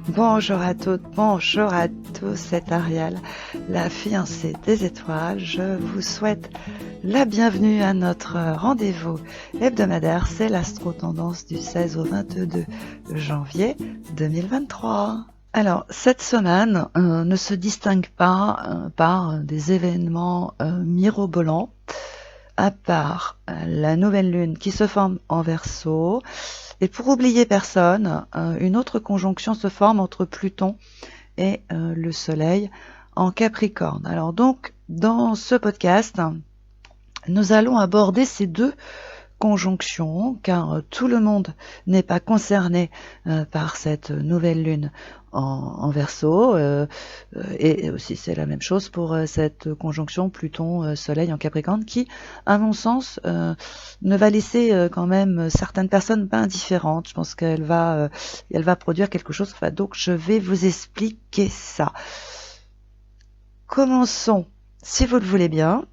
Bonjour à toutes, bonjour à tous, c'est Ariel, la fiancée des étoiles. Je vous souhaite la bienvenue à notre rendez-vous hebdomadaire. C'est l'astro-tendance du 16 au 22 janvier 2023. Alors, cette semaine ne se distingue pas par des événements mirobolants, à part la nouvelle lune qui se forme en Verseau. Et pour oublier personne, une autre conjonction se forme entre Pluton et le Soleil en Capricorne. Alors donc, dans ce podcast, nous allons aborder ces deux conjonctions, car tout le monde n'est pas concerné par cette nouvelle lune en Verseau, et aussi c'est la même chose pour cette conjonction Pluton-Soleil en Capricorne, qui, à mon sens, ne va laisser quand même certaines personnes pas indifférentes. Je pense qu'elle va produire quelque chose. Enfin, donc je vais vous expliquer ça. Commençons, si vous le voulez bien,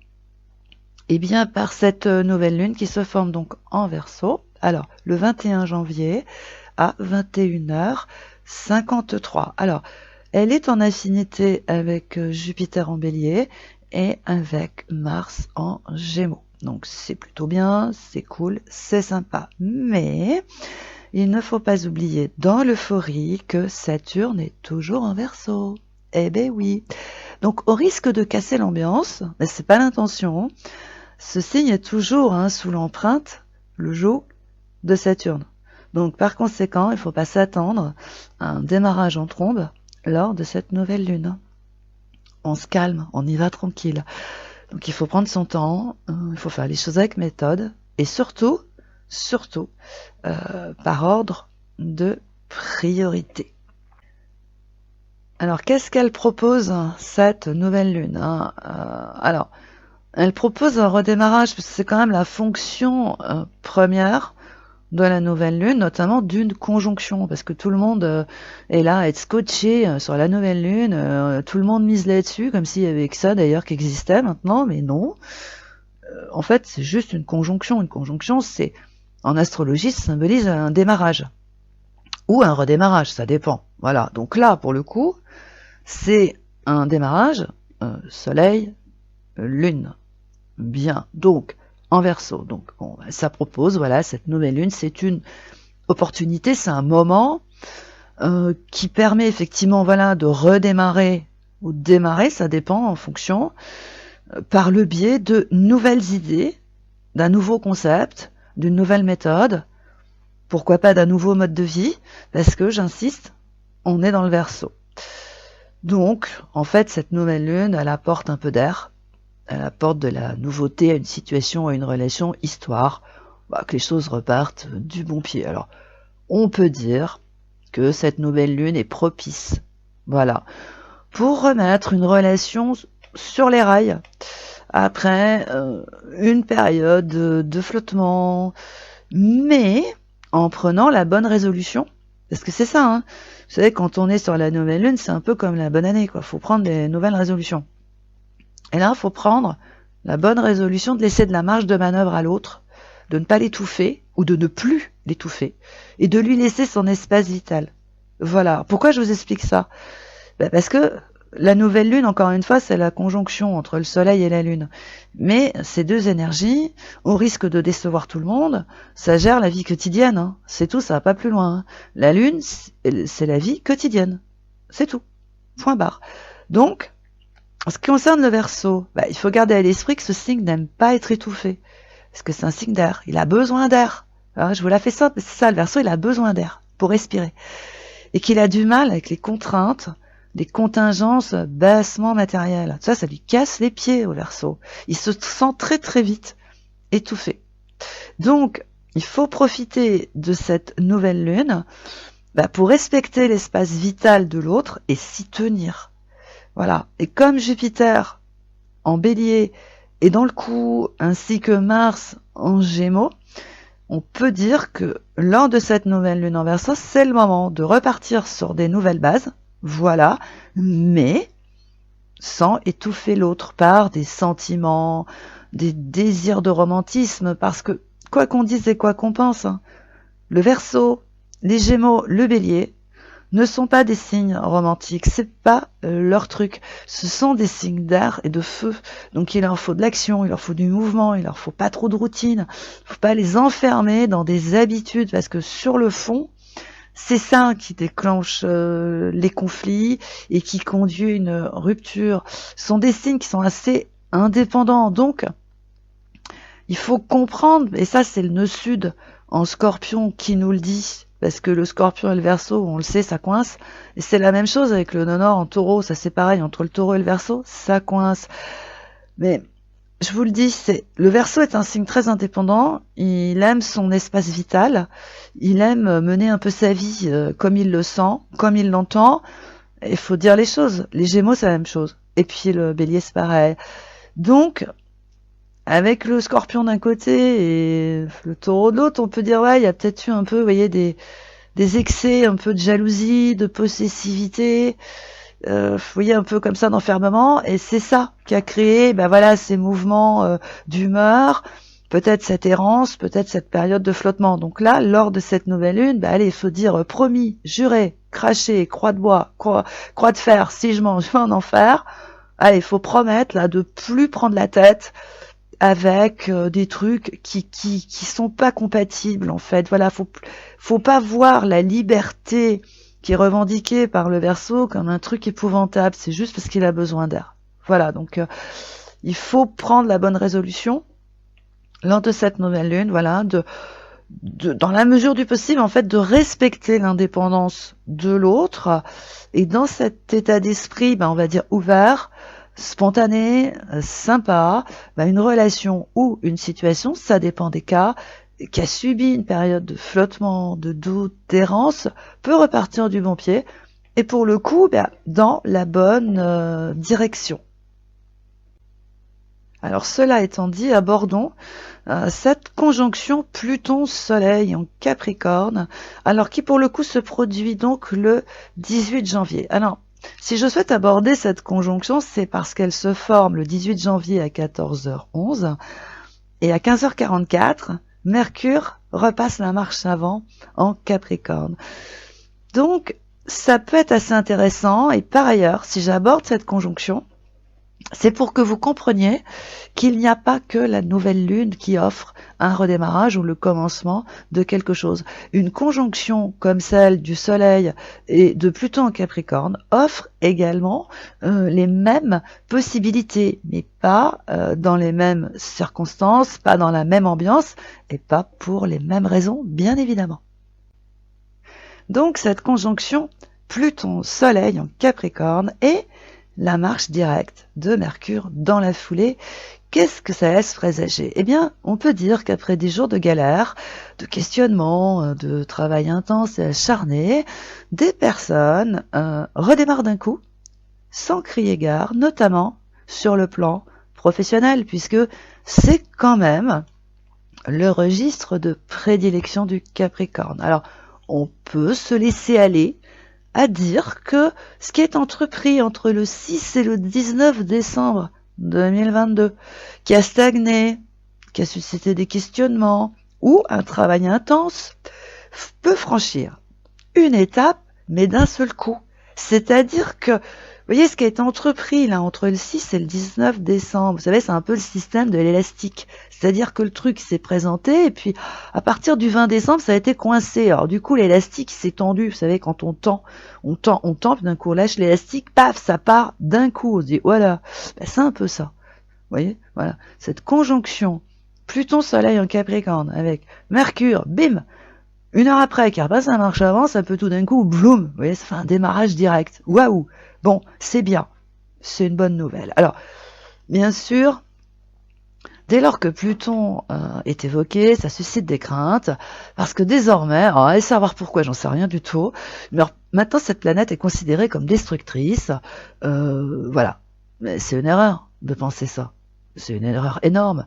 par cette nouvelle lune qui se forme donc en Verseau. Alors, le 21 janvier à 21h53. Alors, elle est en affinité avec Jupiter en Bélier et avec Mars en Gémeaux. Donc, c'est plutôt bien, c'est cool, c'est sympa. Mais il ne faut pas oublier dans l'euphorie que Saturne est toujours en Verseau. Eh ben oui. Donc, au risque de casser l'ambiance, mais c'est pas l'intention, ce signe est toujours sous l'empreinte, le joug de Saturne. Donc par conséquent, il ne faut pas s'attendre à un démarrage en trombe lors de cette nouvelle lune. On se calme, on y va tranquille. Donc il faut prendre son temps, il faut faire les choses avec méthode et surtout, par ordre de priorité. Alors qu'est-ce qu'elle propose, cette nouvelle lune Alors, elle propose un redémarrage, parce que c'est quand même la fonction première de la nouvelle lune, notamment d'une conjonction, parce que tout le monde est là à être scotché sur la nouvelle lune, tout le monde mise là-dessus, comme s'il y avait que ça d'ailleurs qui existait maintenant, mais non. En fait, c'est juste une conjonction. Une conjonction, c'est, en astrologie, ça symbolise un démarrage, ou un redémarrage, ça dépend. Voilà, donc là, pour le coup, c'est un démarrage, soleil, lune. Bien, donc en Verseau, donc bon, ça propose, voilà, cette nouvelle lune, c'est une opportunité, c'est un moment qui permet effectivement, voilà, de redémarrer ou de démarrer, ça dépend en fonction, par le biais de nouvelles idées, d'un nouveau concept, d'une nouvelle méthode, pourquoi pas d'un nouveau mode de vie, parce que j'insiste, on est dans le Verseau. Donc, en fait, cette nouvelle lune, elle apporte un peu d'air. Elle apporte de la nouveauté à une situation, à une relation, histoire que les choses repartent du bon pied. Alors, on peut dire que cette nouvelle lune est propice, voilà, pour remettre une relation sur les rails après une période de flottement, mais en prenant la bonne résolution. Parce que c'est ça, vous savez, quand on est sur la nouvelle lune, c'est un peu comme la bonne année, quoi. Faut prendre des nouvelles résolutions. Et là, il faut prendre la bonne résolution de laisser de la marge de manœuvre à l'autre, de ne pas l'étouffer ou de ne plus l'étouffer et de lui laisser son espace vital. Voilà. Pourquoi je vous explique ça ? Parce que la nouvelle lune, encore une fois, c'est la conjonction entre le soleil et la lune. Mais ces deux énergies, au risque de décevoir tout le monde, ça gère la vie quotidienne. C'est tout, ça va pas plus loin. La lune, c'est la vie quotidienne. C'est tout. Point barre. Donc, en ce qui concerne le Verseau, il faut garder à l'esprit que ce signe n'aime pas être étouffé. Parce que c'est un signe d'air. Il a besoin d'air. Alors, je vous la fais simple, c'est ça, le Verseau, il a besoin d'air pour respirer. Et qu'il a du mal avec les contraintes, les contingences bassement matérielles. Ça lui casse les pieds au Verseau. Il se sent très très vite étouffé. Donc, il faut profiter de cette nouvelle lune pour respecter l'espace vital de l'autre et s'y tenir. Voilà. Et comme Jupiter en Bélier est dans le coup, ainsi que Mars en Gémeaux, on peut dire que lors de cette nouvelle lune en Verseau, c'est le moment de repartir sur des nouvelles bases, voilà, mais sans étouffer l'autre par des sentiments, des désirs de romantisme, parce que quoi qu'on dise et quoi qu'on pense, le Verseau, les Gémeaux, le Bélier ne sont pas des signes romantiques, c'est pas leur truc. Ce sont des signes d'air et de feu. Donc il leur faut de l'action, il leur faut du mouvement, il leur faut pas trop de routine. Faut pas les enfermer dans des habitudes parce que sur le fond, c'est ça qui déclenche les conflits et qui conduit à une rupture. Ce sont des signes qui sont assez indépendants. Donc il faut comprendre, et ça c'est le nœud sud en Scorpion qui nous le dit, parce que le Scorpion et le Verseau, on le sait, ça coince. Et c'est la même chose avec le nœud nord en Taureau, ça c'est pareil, entre le Taureau et le Verseau, ça coince. Mais je vous le dis, le Verseau est un signe très indépendant, il aime son espace vital, il aime mener un peu sa vie comme il le sent, comme il l'entend. Il faut dire les choses. Les Gémeaux, c'est la même chose. Et puis le Bélier, c'est pareil. Donc, avec le Scorpion d'un côté et le Taureau de l'autre, on peut dire, ouais, il y a peut-être eu un peu, vous voyez, des excès, un peu de jalousie, de possessivité, vous voyez, un peu comme ça d'enfermement, et c'est ça qui a créé, ben voilà, ces mouvements d'humeur, peut-être cette errance, peut-être cette période de flottement. Donc là, lors de cette nouvelle lune, ben allez, il faut dire promis, juré, craché, croix de bois, croix de fer, si je mange, je vais en enfer. Allez, il faut promettre là de plus prendre la tête avec des trucs qui sont pas compatibles en fait. Voilà, faut pas voir la liberté qui est revendiquée par le Verseau comme un truc épouvantable, c'est juste parce qu'il a besoin d'air. Voilà, donc il faut prendre la bonne résolution lors de cette nouvelle lune, voilà, dans la mesure du possible, en fait, de respecter l'indépendance de l'autre, et dans cet état d'esprit, on va dire ouvert, spontané, sympa, une relation ou une situation, ça dépend des cas, qui a subi une période de flottement, de doute, d'errance, peut repartir du bon pied, et pour le coup, dans la bonne direction. Alors cela étant dit, abordons cette conjonction Pluton-Soleil en Capricorne, alors qui pour le coup se produit donc le 18 janvier. Alors, si je souhaite aborder cette conjonction, c'est parce qu'elle se forme le 18 janvier à 14h11, et à 15h44, Mercure repasse la marche avant en Capricorne. Donc, ça peut être assez intéressant, et par ailleurs, si j'aborde cette conjonction, c'est pour que vous compreniez qu'il n'y a pas que la nouvelle lune qui offre un redémarrage ou le commencement de quelque chose. Une conjonction comme celle du Soleil et de Pluton en Capricorne offre également les mêmes possibilités, mais pas dans les mêmes circonstances, pas dans la même ambiance et pas pour les mêmes raisons, bien évidemment. Donc cette conjonction Pluton-Soleil en Capricorne est la marche directe de Mercure dans la foulée. Qu'est-ce que ça laisse présager? Eh bien, on peut dire qu'après des jours de galère, de questionnement, de travail intense et acharné, des personnes redémarrent d'un coup, sans crier gare, notamment sur le plan professionnel, puisque c'est quand même le registre de prédilection du Capricorne. Alors, on peut se laisser aller à dire que ce qui est entrepris entre le 6 et le 19 décembre 2022, qui a stagné, qui a suscité des questionnements ou un travail intense, peut franchir une étape, mais d'un seul coup. C'est-à-dire que, vous voyez, ce qui a été entrepris là entre le 6 et le 19 décembre, vous savez, c'est un peu le système de l'élastique. C'est-à-dire que le truc s'est présenté et puis à partir du 20 décembre, ça a été coincé. Alors du coup, l'élastique s'est tendu. Vous savez, quand on tend, puis d'un coup on lâche l'élastique, paf, ça part d'un coup. On se dit, voilà, c'est un peu ça. Vous voyez, voilà, cette conjonction Pluton-Soleil en Capricorne avec Mercure, bim, une heure après, car pas ça marche avant, ça peut tout d'un coup, bloum, vous voyez, ça fait un démarrage direct. Waouh! Bon, c'est bien, c'est une bonne nouvelle. Alors, bien sûr, dès lors que Pluton est évoqué, ça suscite des craintes, parce que désormais, alors allez savoir pourquoi, j'en sais rien du tout, mais alors, maintenant cette planète est considérée comme destructrice, voilà. Mais c'est une erreur de penser ça. C'est une erreur énorme,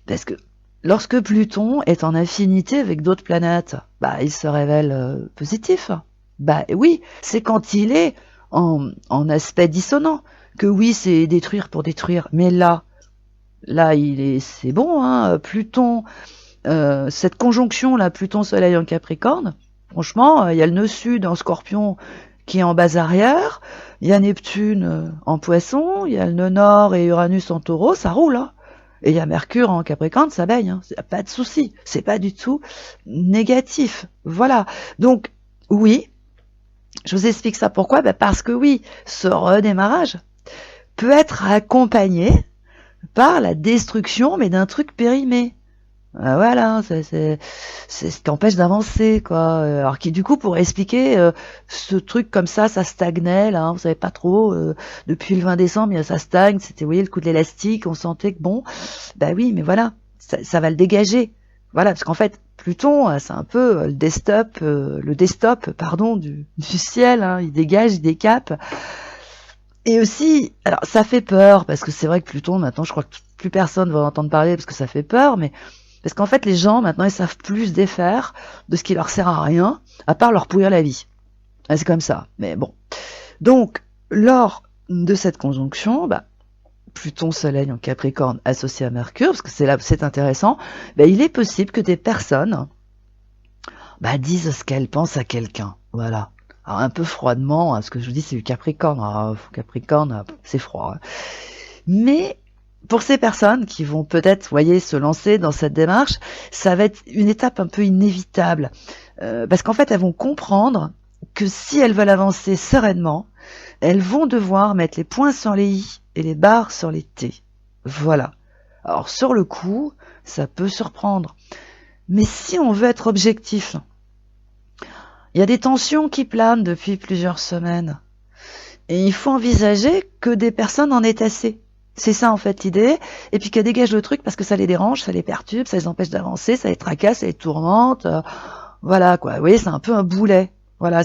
parce que lorsque Pluton est en affinité avec d'autres planètes, il se révèle positif. Oui, c'est quand il est en aspect dissonant, que oui, c'est détruire pour détruire, mais là, c'est bon, hein, Pluton, cette conjonction là, Pluton-Soleil en Capricorne, Franchement, il y a le nœud sud en Scorpion qui est en base arrière, il y a Neptune en Poisson, il y a le nœud nord et Uranus en Taureau, ça roule, hein. Et il y a Mercure en Capricorne, ça baigne, hein. Pas de souci, c'est pas du tout négatif. Voilà. Donc, oui, je vous explique ça pourquoi? Parce que oui, ce redémarrage peut être accompagné par la destruction, mais d'un truc périmé. Voilà, c'est ce qui empêche d'avancer, quoi. Alors qui du coup pourrait expliquer ce truc comme ça stagnait là, hein, vous savez pas trop. Depuis le 20 décembre, ça stagne. C'était, vous voyez, le coup de l'élastique, on sentait que bon, bah oui, mais voilà, ça va le dégager. Voilà, parce qu'en fait, Pluton, c'est un peu le desktop, pardon, du ciel. Hein, il dégage, il décape. Et aussi, alors ça fait peur parce que c'est vrai que Pluton, maintenant, je crois que plus personne va en entendre parler parce que ça fait peur, mais parce qu'en fait, les gens, maintenant, ils savent plus se défaire de ce qui leur sert à rien, à part leur pourrir la vie. C'est comme ça. Mais bon. Donc, lors de cette conjonction, Pluton Soleil en Capricorne associé à Mercure, parce que c'est là, c'est intéressant, il est possible que des personnes disent ce qu'elles pensent à quelqu'un. Voilà. Alors, un peu froidement, hein, ce que je vous dis, c'est du Capricorne. Alors, Capricorne, c'est froid. Hein. Mais pour ces personnes qui vont peut-être, vous voyez, se lancer dans cette démarche, ça va être une étape un peu inévitable. Parce qu'en fait, elles vont comprendre que si elles veulent avancer sereinement, elles vont devoir mettre les points sur les i et les barres sur les t. Voilà. Alors, sur le coup, ça peut surprendre. Mais si on veut être objectif, il y a des tensions qui planent depuis plusieurs semaines. Et il faut envisager que des personnes en aient assez. C'est ça en fait l'idée. Et puis qu'elles dégagent le truc parce que ça les dérange, ça les perturbe, ça les empêche d'avancer, ça les tracasse, ça les tourmente. Voilà quoi. Vous voyez, c'est un peu un boulet. Voilà,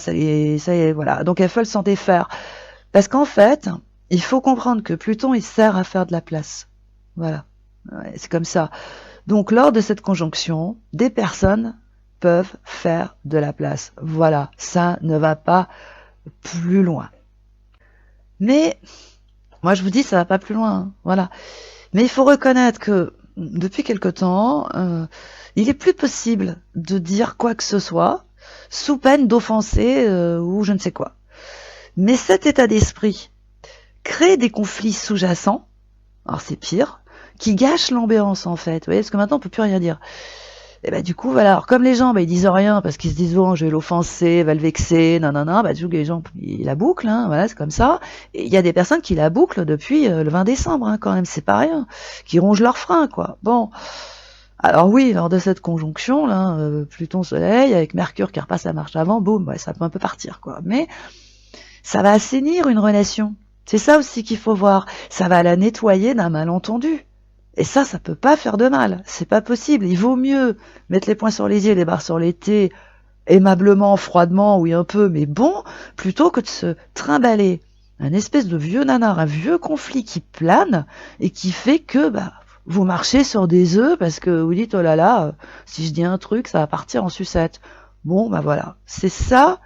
voilà. Donc elles veulent s'en défaire. Parce qu'en fait, il faut comprendre que Pluton, il sert à faire de la place. Voilà. Ouais, c'est comme ça. Donc lors de cette conjonction, des personnes peuvent faire de la place. Voilà, ça ne va pas plus loin. Mais, moi je vous dis, ça va pas plus loin, hein, voilà. Mais il faut reconnaître que, depuis quelque temps, il est plus possible de dire quoi que ce soit, sous peine d'offenser ou je ne sais quoi. Mais cet état d'esprit crée des conflits sous-jacents, alors c'est pire, qui gâchent l'ambiance en fait, vous voyez, parce que maintenant on peut plus rien dire. Et du coup, voilà, alors comme les gens, ils disent rien parce qu'ils se disent, bon, je vais l'offenser, va le vexer, nanana, du coup, les gens, ils la bouclent, hein, voilà, c'est comme ça. Et il y a des personnes qui la bouclent depuis le 20 décembre, hein, quand même, c'est pas rien, qui rongent leurs freins, quoi. Bon. Alors oui, lors de cette conjonction, là, Pluton-Soleil, avec Mercure qui repasse la marche avant, boum, ouais, ça peut un peu partir, quoi. Mais ça va assainir une relation. C'est ça aussi qu'il faut voir. Ça va la nettoyer d'un malentendu. Et ça peut pas faire de mal. C'est pas possible. Il vaut mieux mettre les points sur les i et les barres sur les t, aimablement, froidement, oui un peu, mais bon, plutôt que de se trimballer un espèce de vieux nanar, un vieux conflit qui plane et qui fait que vous marchez sur des œufs parce que vous dites, oh là là, si je dis un truc, ça va partir en sucette. Bon, voilà. C'est ça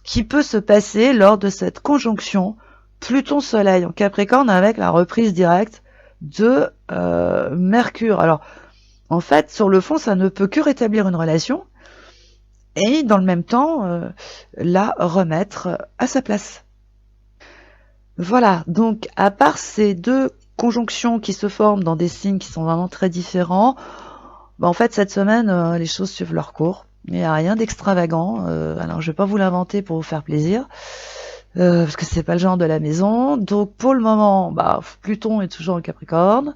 qui peut se passer lors de cette conjonction Pluton-Soleil en Capricorne avec la reprise directe de Mercure. Alors, en fait, sur le fond, ça ne peut que rétablir une relation et, dans le même temps, la remettre à sa place. Voilà, donc, à part ces deux conjonctions qui se forment dans des signes qui sont vraiment très différents, en fait, cette semaine, les choses suivent leur cours. Il n'y a rien d'extravagant. Alors, je ne vais pas vous l'inventer pour vous faire plaisir. Parce que c'est pas le genre de la maison. Donc pour le moment, Pluton est toujours en Capricorne,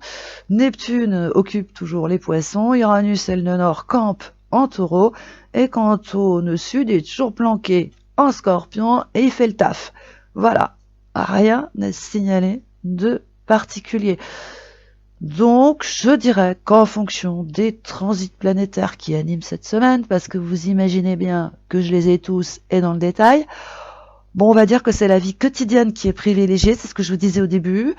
Neptune occupe toujours les Poissons, Uranus et le nœud nord campent en Taureau, et quant au nœud sud, il est toujours planqué en Scorpion et il fait le taf. Voilà, rien à signaler de particulier. Donc je dirais qu'en fonction des transits planétaires qui animent cette semaine, parce que vous imaginez bien que je les ai tous et dans le détail, on va dire que c'est la vie quotidienne qui est privilégiée, c'est ce que je vous disais au début.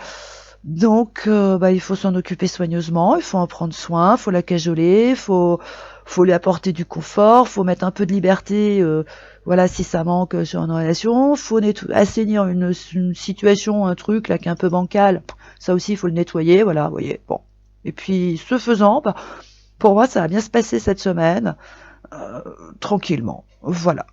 Donc, il faut s'en occuper soigneusement, il faut en prendre soin, il faut la cajoler, il faut lui apporter du confort, il faut mettre un peu de liberté, voilà, si ça manque sur une relation, il faut assainir une situation, un truc là qui est un peu bancal, ça aussi il faut le nettoyer, voilà, vous voyez, bon. Et puis, ce faisant, pour moi, ça va bien se passer cette semaine. tranquillement. Voilà.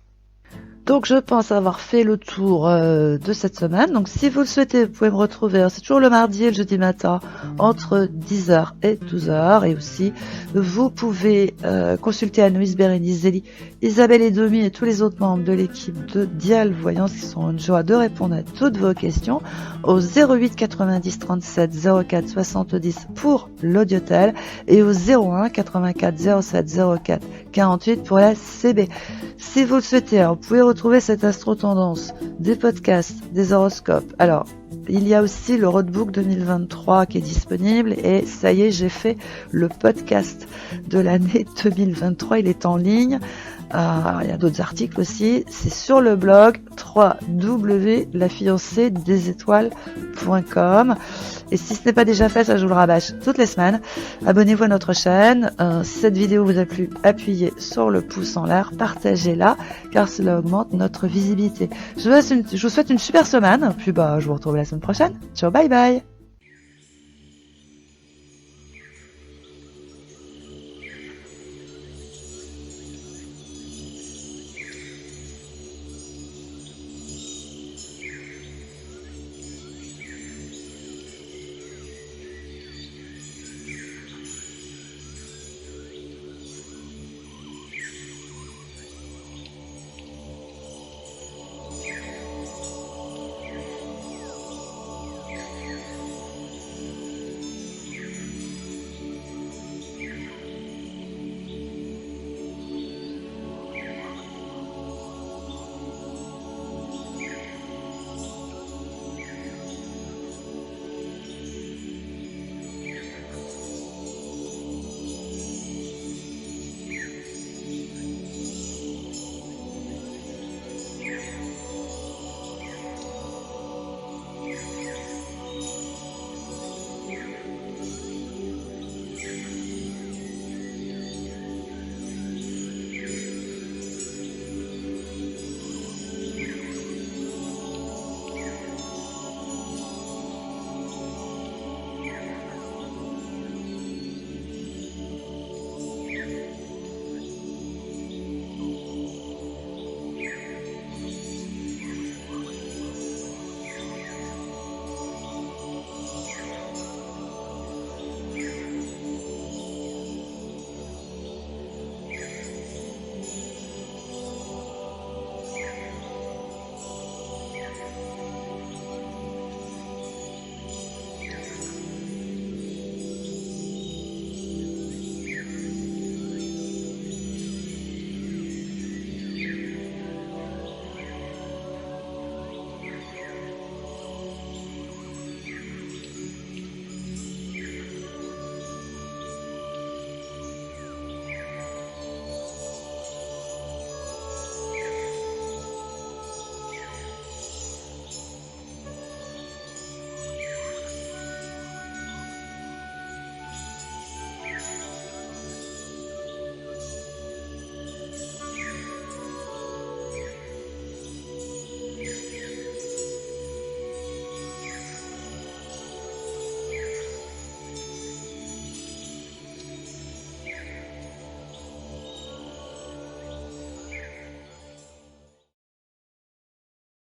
Donc je pense avoir fait le tour de cette semaine. Donc si vous le souhaitez, vous pouvez me retrouver. C'est toujours le mardi et le jeudi matin entre 10h et 12h. Et aussi, vous pouvez consulter Aloïs Bérénice Zélie, Isabelle Edomi et tous les autres membres de l'équipe de Dial Voyance qui sont une joie de répondre à toutes vos questions au 08 90 37 04 70 pour l'audiotel et au 01 84 07 04 48 pour la CB. Si vous le souhaitez, alors, vous pouvez retrouver cette astro-tendance, des podcasts, des horoscopes. Alors, il y a aussi le roadbook 2023 qui est disponible et ça y est, j'ai fait le podcast de l'année 2023, il est en ligne. Il y a d'autres articles aussi, c'est sur le blog www.lafiancéedesétoiles.com. Et si ce n'est pas déjà fait, ça je vous le rabâche toutes les semaines. Abonnez-vous à notre chaîne. Si cette vidéo vous a plu, appuyez sur le pouce en l'air, partagez-la, car cela augmente notre visibilité. Je vous souhaite une super semaine, puis je vous retrouve la semaine prochaine. Ciao, bye bye.